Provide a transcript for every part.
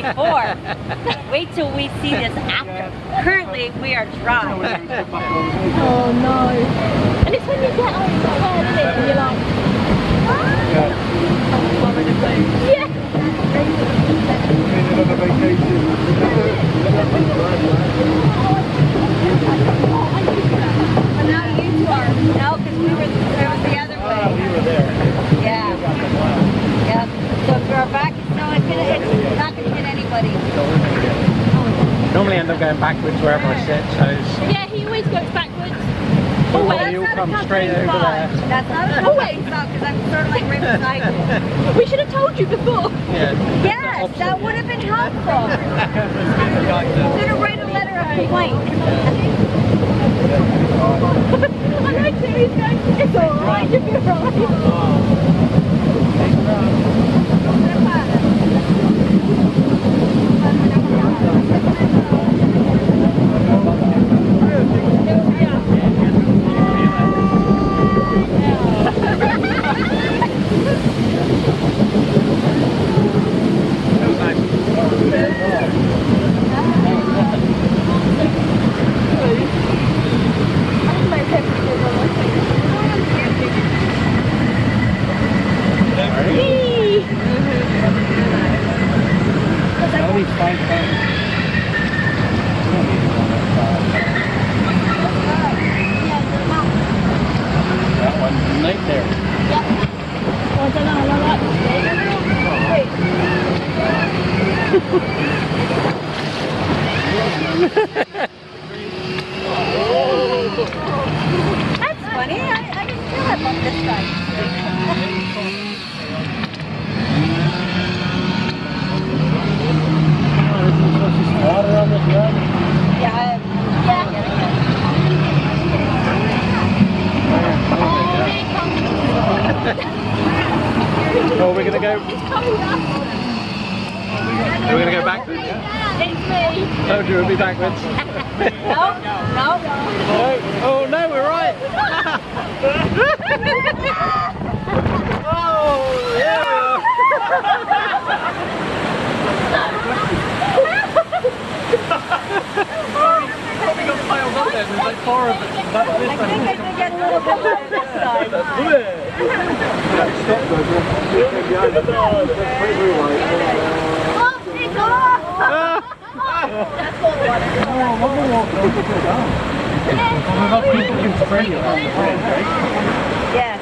before. Wait till we see this after. Currently, we are dry. Oh no. And it's when you get on the head, isn't it? And you're like, yeah. But now you two are. No, because we were there was the other way. We were there. Yeah. Yep. So if you're back, no, it's not going to hit anybody. Normally end up going backwards wherever I sit, so it's... Yeah, he always goes backwards. Oh, Always. you'll come straight over there. That's not a always because I'm sort of like right beside you. We should have told you before. Yeah. Yes, that would have been helpful. Should have written a letter of complaint. I like to he's going, it's alright, you'll be That one's right there. I don't know, I like That's funny. I didn't feel it on this side. Water on this run? Yeah. Oh, we're gonna go. it's coming up. We're gonna go backwards. It's me. Told you we'll be backwards. No. No. Oh no, we're right. Oh yeah. Probably got piled up there. There's like 4 of us. I think I did get a little bit more this side. Oh, it's off! That's cold water. Yes.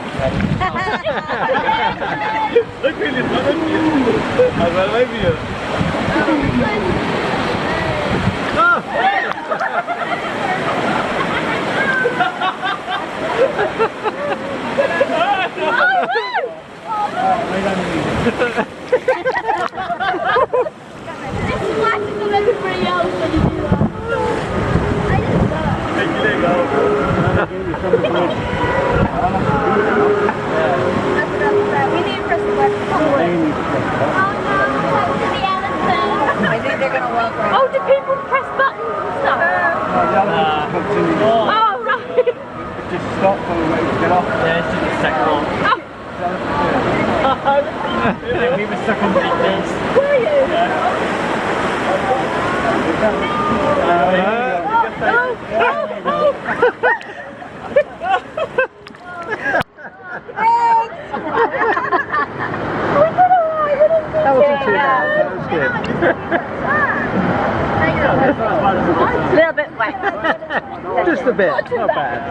It's flashes of everybody else when you do that. We need to press the button. I think they're going to walk right. Oh, do people press buttons and stuff? Oh, right. Just stop for a way to get off. Yeah, it's just the second one. We were stuck on the beach. Were you? That wasn't too bad. That was good. A little bit wet. Just a bit, not bad.